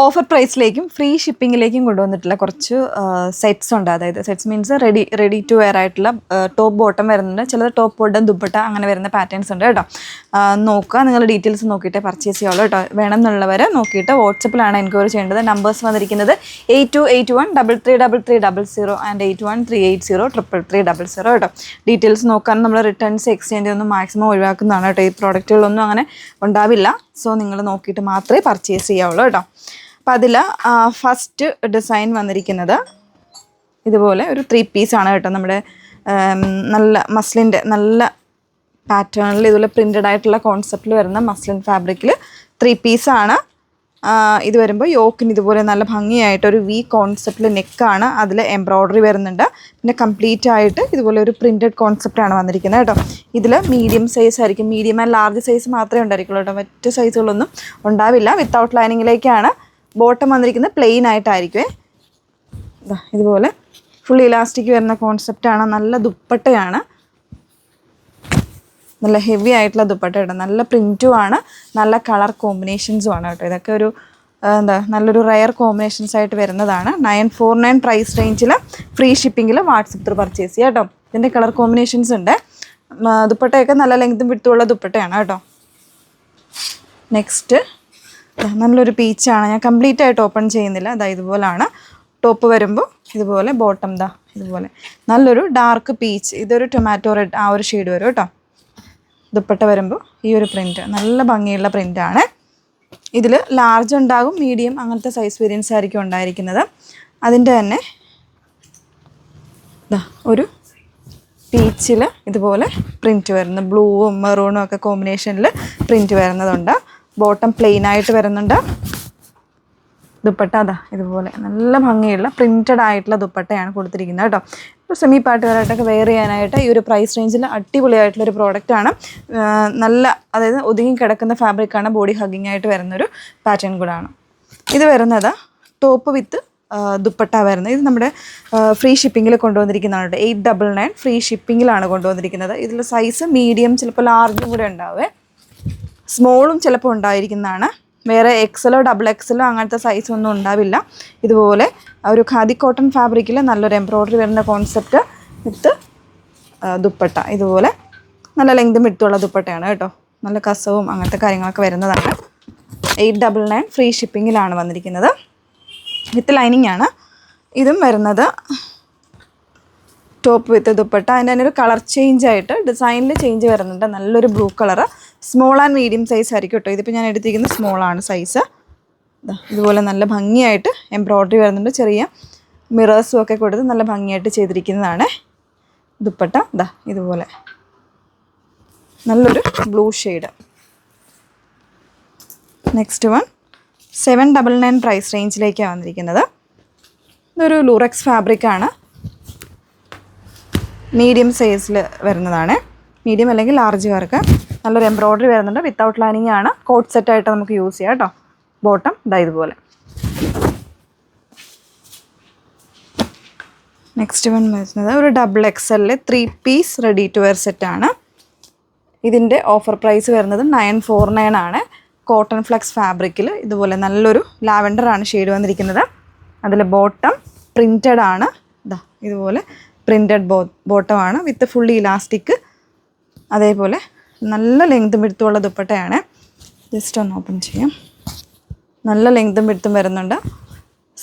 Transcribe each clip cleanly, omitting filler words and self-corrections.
Offer പ്രൈസിലേക്കും free ഷിപ്പിങ്ങിലേക്കും കൊണ്ടുവന്നിട്ടുള്ള കുറച്ച് sets ഉണ്ട്. അതായത് sets means ready to wear ആയിട്ടുള്ള ടോപ്പ് ബോട്ടം വരുന്നുണ്ട്, ചിലത് ടോപ്പ് ബോട്ടം ദുപ്പട്ട അങ്ങനെ വരുന്ന പാറ്റേൺസ് ഉണ്ട് കേട്ടോ. നോക്കുക, നിങ്ങൾ ഡീറ്റെയിൽസ് നോക്കിയിട്ട് പർച്ചേസ് ചെയ്യുള്ളൂ കേട്ടോ. വേണമെന്നുള്ളവർ നോക്കിയിട്ട് വാട്സപ്പിലാണ് എൻക്വയറി ചെയ്യേണ്ടത്. നമ്പേഴ്സ് വന്നിരിക്കുന്നത് 8281333300 ആൻഡ് 8138038300 കേട്ടോ. ഡീറ്റെയിൽസ് നോക്കാൻ നമ്മൾ റിട്ടേൺസ് എക്സ്ചേഞ്ച് ഒന്നും മാക്സിമം ഒഴിവാക്കുന്നതാണ് കേട്ടോ. ഈ പ്രോഡക്റ്റുകളൊന്നും അങ്ങനെ ഉണ്ടാവില്ല. സോ നിങ്ങൾ നോക്കിയിട്ട് മാത്രമേ പർച്ചേസ് ചെയ്യാവുള്ളൂ കേട്ടോ. അപ്പം അതിൽ ഫസ്റ്റ് ഡിസൈൻ വന്നിരിക്കുന്നത് ഇതുപോലെ ഒരു 3 പീസാണ് കേട്ടോ. നമ്മുടെ നല്ല മസ്ലിൻ്റെ നല്ല പാറ്റേണിൽ ഇതുപോലെ പ്രിൻ്റഡ് ആയിട്ടുള്ള കോൺസെപ്റ്റിൽ വരുന്ന മസ്ലിൻ ഫാബ്രിക്കിൽ 3 പീസാണ്. ഇത് വരുമ്പോൾ യോക്കിന് ഇതുപോലെ നല്ല ഭംഗിയായിട്ടൊരു വി കോൺസെപ്റ്റിൽ നെക്കാണ്, അതിൽ എംബ്രോയ്ഡറി വരുന്നുണ്ട്. പിന്നെ കംപ്ലീറ്റ് ആയിട്ട് ഇതുപോലെ ഒരു പ്രിൻറ്റഡ് കോൺസെപ്റ്റാണ് വന്നിരിക്കുന്നത് കേട്ടോ. ഇതിൽ മീഡിയം സൈസ് ആയിരിക്കും, മീഡിയം ആൻഡ് ലാർജ് സൈസ് മാത്രമേ ഉണ്ടായിരിക്കുള്ളൂ കേട്ടോ. മറ്റ് സൈസുകളൊന്നും ഉണ്ടാവില്ല. വിത്തൗട്ട് ലൈനിങ്ങിലേക്കാണ് ബോട്ടം വന്നിരിക്കുന്നത്, പ്ലെയിൻ ആയിട്ടായിരിക്കുമേ. ഇതുപോലെ ഫുൾ ഇലാസ്റ്റിക് വരുന്ന കോൺസെപ്റ്റാണ്. നല്ല ദുപ്പട്ടയാണ്, നല്ല ഹെവി ആയിട്ടുള്ള ദുപ്പട്ട കേട്ടോ. നല്ല പ്രിൻറ്റുമാണ്, നല്ല കളർ കോമ്പിനേഷൻസും ആണ് കേട്ടോ. ഇതൊക്കെ ഒരു നല്ലൊരു റയർ കോമ്പിനേഷൻസ് ആയിട്ട് വരുന്നതാണ്. 949 പ്രൈസ് റേഞ്ചിൽ ഫ്രീ ഷിപ്പിങ്ങിൽ വാട്സപ്പ് ത്രൂ പർച്ചേസ് ചെയ്യാം കേട്ടോ. ഇതിൻ്റെ കളർ കോമ്പിനേഷൻസ് ഉണ്ട്. ദുപ്പട്ടയൊക്കെ നല്ല ലെങ്തും വിട്ടുള്ള ദുപ്പട്ടയാണ് കേട്ടോ. നെക്സ്റ്റ് നല്ലൊരു പീച്ചാണ്. ഞാൻ കംപ്ലീറ്റ് ആയിട്ട് ഓപ്പൺ ചെയ്യുന്നില്ല. ഇതുപോലാണ് ടോപ്പ് വരുമ്പോൾ, ഇതുപോലെ ബോട്ടം ഇതുപോലെ നല്ലൊരു ഡാർക്ക് പീച്ച്, ഇതൊരു ടൊമാറ്റോ റെഡ് ആ ഒരു ഷെയ്ഡ് വരും കേട്ടോ. ദുപ്പട്ട വരുമ്പോൾ ഈ ഒരു പ്രിൻറ്റ് നല്ല ഭംഗിയുള്ള പ്രിൻ്റാണ്. ഇതിൽ ലാർജ് ഉണ്ടാകും, മീഡിയം അങ്ങനത്തെ സൈസ് വേരിയൻസ് ആയിരിക്കും ഉണ്ടായിരിക്കുന്നത്. അതിൻ്റെ തന്നെ ഒരു പീച്ചിൽ ഇതുപോലെ പ്രിൻറ്റ് വരുന്നു, ബ്ലൂവും മെറൂണും ഒക്കെ കോമ്പിനേഷനിൽ പ്രിൻറ്റ് വരുന്നതുണ്ട്. ബോട്ടം പ്ലെയിൻ ആയിട്ട് വരുന്നുണ്ട്. ദുപ്പട്ട ഇതുപോലെ നല്ല ഭംഗിയുള്ള പ്രിൻറ്റഡ് ആയിട്ടുള്ള ദുപ്പട്ടയാണ് കൊടുത്തിരിക്കുന്നത് കേട്ടോ. ഇപ്പോൾ സെമി പാർട്ടിവെയറായിട്ടൊക്കെ വെയർ ചെയ്യാനായിട്ട് ഈ ഒരു പ്രൈസ് റേഞ്ചിൽ അടിപൊളിയായിട്ടുള്ളൊരു പ്രോഡക്റ്റാണ്. നല്ല, അതായത് ഒതുങ്ങി കിടക്കുന്ന ഫാബ്രിക്കാണ്, ബോഡി ഹഗ്ഗിങ് ആയിട്ട് വരുന്നൊരു പാറ്റേൺ കൂടാണ്. ഇത് വരുന്നത് ടോപ്പ് വിത്ത് ദുപ്പട്ട വരുന്നത്. ഇത് നമ്മുടെ ഫ്രീ ഷിപ്പിങ്ങിൽ കൊണ്ടുവന്നിരിക്കുന്നതാണ് കേട്ടോ. 899 ഫ്രീ ഷിപ്പിങ്ങിലാണ് കൊണ്ടുവന്നിരിക്കുന്നത്. ഇതിൽ സൈസ് മീഡിയം, ചിലപ്പോൾ ലാർജും കൂടെ ഉണ്ടാവേ, സ്മോളും ചിലപ്പോൾ ഉണ്ടായിരിക്കുന്നതാണ്. വേറെ എക്സലോ ഡബിൾ എക്സലോ അങ്ങനത്തെ സൈസൊന്നും ഉണ്ടാവില്ല. ഇതുപോലെ ഒരു ഖാദി കോട്ടൺ ഫാബ്രിക്കിൽ നല്ലൊരു എംബ്രോയ്ഡറി വരുന്ന കോൺസെപ്റ്റ് വിത്ത് ദുപ്പട്ട. ഇതുപോലെ നല്ല ലെങ്തും വിട്ടുള്ള ദുപ്പട്ടയാണ് കേട്ടോ. നല്ല കസവും അങ്ങനത്തെ കാര്യങ്ങളൊക്കെ വരുന്നതാണ്. 899 ഫ്രീ ഷിപ്പിങ്ങിലാണ് വന്നിരിക്കുന്നത്. വിത്ത് ലൈനിങ് ആണ്. ഇതും വരുന്നത് ടോപ്പ് വിത്ത് ദുപ്പട്ട. അതിൻ്റെ തന്നെ ഒരു കളർ ചേഞ്ച് ആയിട്ട് ഡിസൈനിൽ ചേഞ്ച് വരുന്നുണ്ട്. നല്ലൊരു blue colour, small and medium size ആയിരിക്കും കേട്ടോ. ഇതിപ്പോൾ ഞാൻ എടുത്തിരിക്കുന്നത് സ്മോളാണ് സൈസ്. ഇതുപോലെ നല്ല ഭംഗിയായിട്ട് എംബ്രോയ്ഡറി വരുന്നുണ്ട്. ചെറിയ മിറേഴ്സും ഒക്കെ കൊടുത്ത് നല്ല ഭംഗിയായിട്ട് ചെയ്തിരിക്കുന്നതാണ്. ദുപ്പട്ട ഇതുപോലെ നല്ലൊരു blue shade. Next one 799 price റേഞ്ചിലേക്കാണ് വന്നിരിക്കുന്നത്. ഇതൊരു ലൂറക്സ് ഫാബ്രിക്കാണ്, മീഡിയം സൈസിൽ വരുന്നതാണ്. മീഡിയം അല്ലെങ്കിൽ ലാർജുകാർക്ക് നല്ലൊരു എംബ്രോയ്ഡറി വരുന്നുണ്ട്. വിത്തൗട്ട് ലൈനിങ് ആണ്. കോട്ട് സെറ്റായിട്ട് നമുക്ക് യൂസ് ചെയ്യാം കേട്ടോ. ബോട്ടം ഇതുപോലെ. നെക്സ്റ്റ് വൺ വരുന്നത് ഒരു ഡബിൾ എക്സലിൽ 3 പീസ് റെഡി ടു വെയർ സെറ്റാണ്. ഇതിൻ്റെ ഓഫർ പ്രൈസ് വരുന്നത് 949 ആണ്. കോട്ടൺ ഫ്ലെക്സ് ഫാബ്രിക്കിൽ ഇതുപോലെ നല്ലൊരു ലാവൻഡറാണ് ഷെയ്ഡ് വന്നിരിക്കുന്നത്. അതിൽ ബോട്ടം പ്രിൻറ്റഡ് ആണ്. ഇതുപോലെ പ്രിൻറ്റഡ് ബോട്ടമാണ് വിത്ത് ഫുള്ളി ഇലാസ്റ്റിക്. അതേപോലെ നല്ല ലെങ്തും വിടുത്തുള്ള ദുപ്പട്ടയാണ്. ജസ്റ്റ് ഒന്ന് ഓപ്പൺ ചെയ്യാം. നല്ല ലെങ്തും വിടുത്തും വരുന്നുണ്ട്.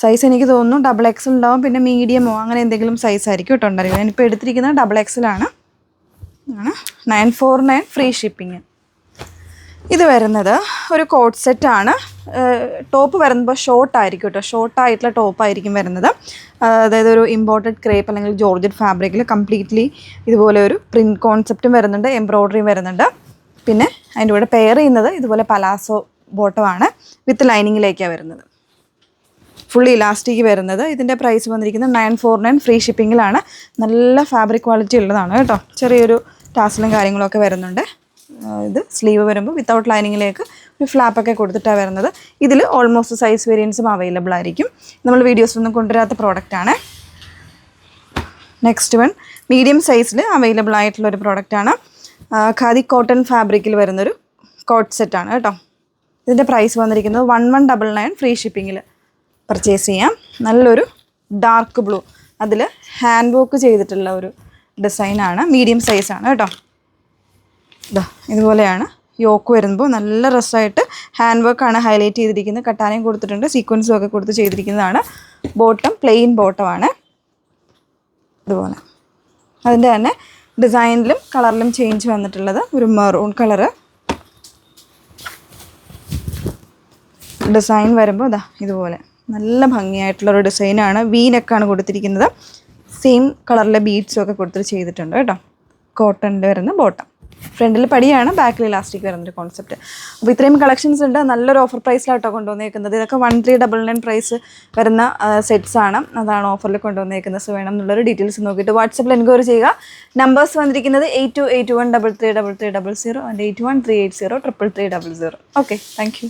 സൈസ് എനിക്ക് തോന്നുന്നു ഡബിൾ എക്സൽ ഉണ്ടാവും, പിന്നെ മീഡിയമോ അങ്ങനെ എന്തെങ്കിലും സൈസ് ആയിരിക്കും കേട്ടോ ഉണ്ടായിരിക്കും. ഞാനിപ്പോൾ എടുത്തിരിക്കുന്നത് ഡബിൾ എക്സലാണ്. 949 free shipping. ഇത് വരുന്നത് ഒരു കോട്ട് സെറ്റാണ്. ടോപ്പ് വരുമ്പോൾ ഷോർട്ടായിരിക്കും കേട്ടോ. ഷോർട്ടായിട്ടുള്ള ടോപ്പായിരിക്കും വരുന്നത്. അതായത് ഒരു ഇമ്പോർട്ടഡ് ക്രേപ്പ് അല്ലെങ്കിൽ ജോർജറ്റ് ഫാബ്രിക്കിൽ കംപ്ലീറ്റ്ലി ഇതുപോലെ ഒരു പ്രിൻറ്റ് കോൺസെപ്റ്റും വരുന്നുണ്ട്, എംബ്രോയ്ഡറിയും വരുന്നുണ്ട്. പിന്നെ അതിൻ്റെ കൂടെ പെയർ ചെയ്യുന്നത് ഇതുപോലെ പലാസോ ബോട്ടമാണ്, വിത്ത് ലൈനിങ്ങിലേക്കാണ് വരുന്നത്. ഫുള്ളി ഇലാസ്റ്റിക് വരുന്നത്. ഇതിൻ്റെ പ്രൈസ് വന്നിരിക്കുന്നത് 949 ഫ്രീ ഷിപ്പിങ്ങിലാണ്. നല്ല ഫാബ്രിക് ക്വാളിറ്റി ഉള്ളതാണ് കേട്ടോ. ചെറിയൊരു ടാസലും കാര്യങ്ങളൊക്കെ വരുന്നുണ്ട്. ഇത് സ്ലീവ് വരുമ്പോൾ വിത്തൗട്ട് ലൈനിങ്ങിലേക്ക് ഒരു ഫ്ലാപ്പൊക്കെ കൊടുത്തിട്ടാണ് വരുന്നത്. ഇതിൽ ഓൾമോസ്റ്റ് സൈസ് വേരിയൻസും അവൈലബിൾ ആയിരിക്കും. നമ്മൾ വീഡിയോസിലൊന്നും കൊണ്ടുവരാത്ത പ്രോഡക്റ്റാണ്. നെക്സ്റ്റ് വൺ മീഡിയം സൈസിൽ അവൈലബിൾ ആയിട്ടുള്ളൊരു പ്രോഡക്റ്റാണ്. ഖാദി കോട്ടൺ ഫാബ്രിക്കിൽ വരുന്നൊരു കോട്ട് സെറ്റാണ് കേട്ടോ. ഇതിൻ്റെ പ്രൈസ് വന്നിരിക്കുന്നത് 1199 ഫ്രീ ഷിപ്പിങ്ങിൽ പർച്ചേസ് ചെയ്യാം. നല്ലൊരു ഡാർക്ക് ബ്ലൂ, അതിൽ ഹാൻഡ് വർക്ക് ചെയ്തിട്ടുള്ള ഒരു ഡിസൈനാണ്. മീഡിയം സൈസാണ് കേട്ടോ. ഇതാ ഇതുപോലെയാണ് യോക്ക് വരുമ്പോൾ നല്ല രസമായിട്ട് ഹാൻഡ് വർക്കാണ് ഹൈലൈറ്റ് ചെയ്തിരിക്കുന്നത്. കട്ടാനയും കൊടുത്തിട്ടുണ്ട്, സീക്വൻസും ഒക്കെ കൊടുത്ത് ചെയ്തിരിക്കുന്നതാണ്. Bottom plain ബോട്ടമാണ്. ഇതുപോലെ അതിൻ്റെ തന്നെ ഡിസൈനിലും കളറിലും ചേഞ്ച് വന്നിട്ടുള്ളത് ഒരു മെറൂൺ കളറ്. ഡിസൈൻ വരുമ്പോൾ ഇതാ ഇതുപോലെ നല്ല ഭംഗിയായിട്ടുള്ളൊരു ഡിസൈനാണ്. വീനൊക്കെയാണ് കൊടുത്തിരിക്കുന്നത്. സെയിം കളറിലെ ബീഡ്സും ഒക്കെ കൊടുത്തിട്ട് ചെയ്തിട്ടുണ്ട് കേട്ടോ. കോട്ടണിൽ വരുന്ന ബോട്ടം, ഫ്രണ്ടിൽ പടിയാണ്, ബാക്കിൽ ഇലാസ്റ്റിക് വരുന്നൊരു കോൺസെപ്റ്റ്. അപ്പോൾ ഇത്രയും കളക്ഷൻസ് ഉണ്ട്. നല്ലൊരു ഓഫർ പ്രൈസിലാട്ടോ കൊണ്ടുവന്നേക്കുന്നത്. ഇതൊക്കെ 1399 പ്രൈസ് വരുന്ന സെറ്റ്സ് ആണ്. അതാണ് ഓഫറിൽ കൊണ്ടുവന്നേക്കുന്നത്. സോ വേണം എന്നുള്ളൊരു ഡീറ്റെയിൽസ് നോക്കിയിട്ട് വാട്സപ്പിൽ എൻക്വയറി ചെയ്യുക. നമ്പേഴ്സ് വന്നിരിക്കുന്നത് 8281333300 ആൻഡ് 8138033300. Okay, thank you.